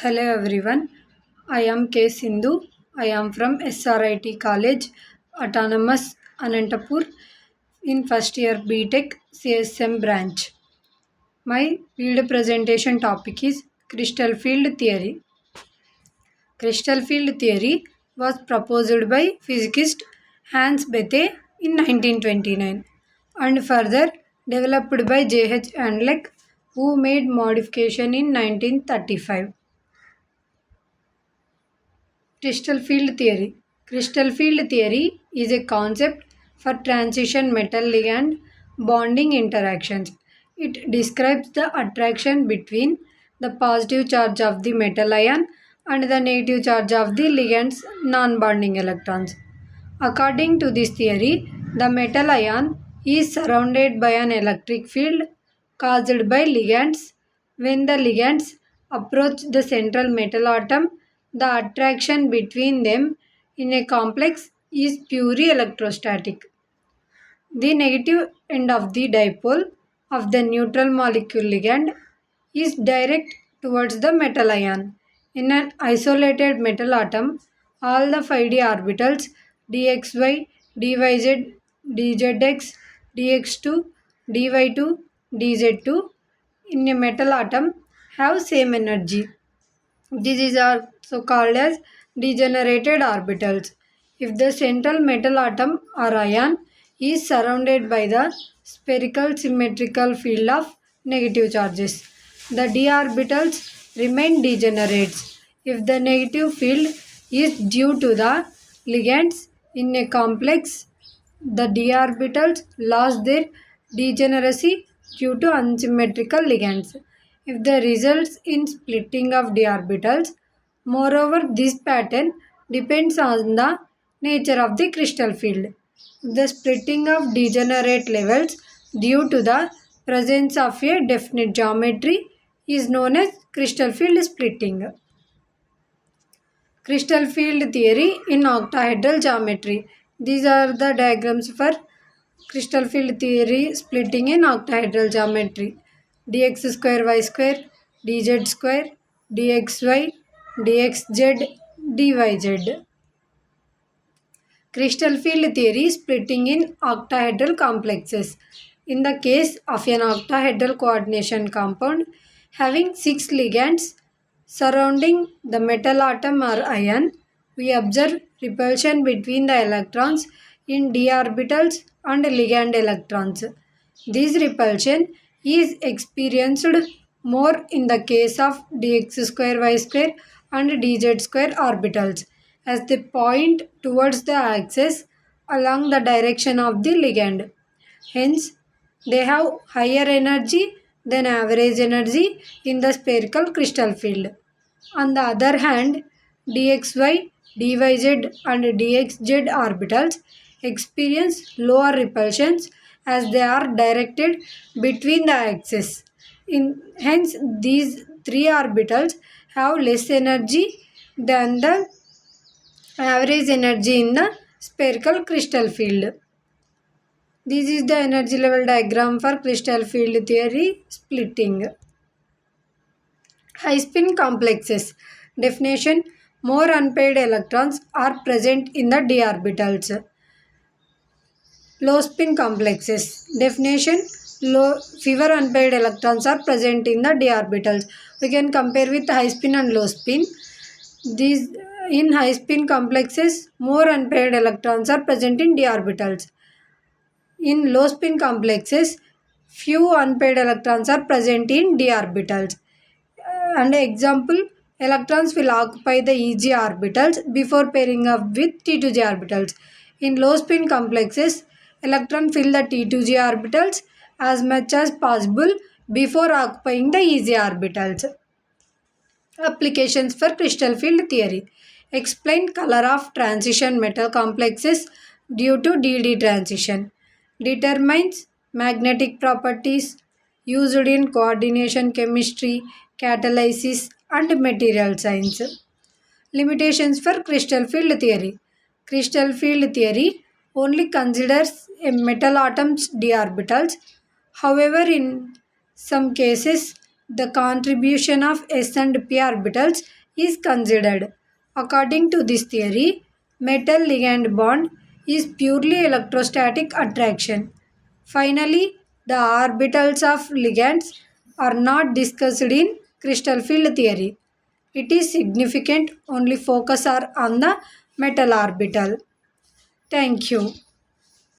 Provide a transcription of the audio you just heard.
Hello everyone, I am K. Sindhu. I am from SRIT College, Autonomous, Anantapur, in first year BTech CSM branch. My field presentation topic is crystal field theory. Crystal field theory was proposed by physicist Hans Bethe in 1929 and further developed by J.H. Handleck, who made modification in 1935. Crystal field theory. Crystal field theory is a concept for transition metal ligand bonding interactions. It describes the attraction between the positive charge of the metal ion and the negative charge of the ligand's non-bonding electrons. According to this theory, the metal ion is surrounded by an electric field caused by ligands. When the ligands approach the central metal atom, the attraction between them in a complex is purely electrostatic. The negative end of the dipole of the neutral molecule ligand is direct towards the metal ion. In an isolated metal atom, all the 5d orbitals dxy, dyz, dzx, dx2, dy2, dz2 in a metal atom have same energy. These are also called as degenerated orbitals. If the central metal atom or ion is surrounded by the spherical symmetrical field of negative charges, the d orbitals remain degenerates. If the negative field is due to the ligands in a complex, the d orbitals lost their degeneracy due to unsymmetrical ligands. If the results in splitting of d orbitals, moreover, this pattern depends on the nature of the crystal field. The splitting of degenerate levels due to the presence of a definite geometry is known as crystal field splitting. Crystal field theory in octahedral geometry. These are the diagrams for crystal field theory splitting in octahedral geometry. dx square y square, dz square, dxy, dxz, dyz. Crystal field theory splitting in octahedral complexes. In the case of an octahedral coordination compound having 6 ligands surrounding the metal atom or ion, we observe repulsion between the electrons in d orbitals and ligand electrons. This repulsion is experienced more in the case of dx square y square and dz square orbitals as they point towards the axis along the direction of the ligand. Hence, they have higher energy than average energy in the spherical crystal field. On the other hand, dxy, dyz and dxz orbitals experience lower repulsions as they are directed between the axes. Hence, these three orbitals have less energy than the average energy in the spherical crystal field. This is the energy level diagram for crystal field theory splitting. High spin complexes. Definition: more unpaired electrons are present in the d orbitals. Low spin complexes. Definition: fewer unpaired electrons are present in the d orbitals. We can compare with high spin and low spin. These in high spin complexes, more unpaired electrons are present in d orbitals. In low spin complexes, few unpaired electrons are present in d orbitals. And example, electrons will occupy the Eg orbitals before pairing up with T2g orbitals. In low spin complexes, electrons fill the T2g orbitals as much as possible before occupying the Eg orbitals. Applications for crystal field theory. Explain color of transition metal complexes due to DD transition. Determines magnetic properties used in coordination chemistry, catalysis and material science. Limitations for crystal field theory. Crystal field theory only considers a metal atom's d orbitals. However, in some cases, the contribution of s and p orbitals is considered. According to this theory, metal ligand bond is purely electrostatic attraction. Finally, the orbitals of ligands are not discussed in crystal field theory. It is significant only focus are on the metal orbital. Thank you.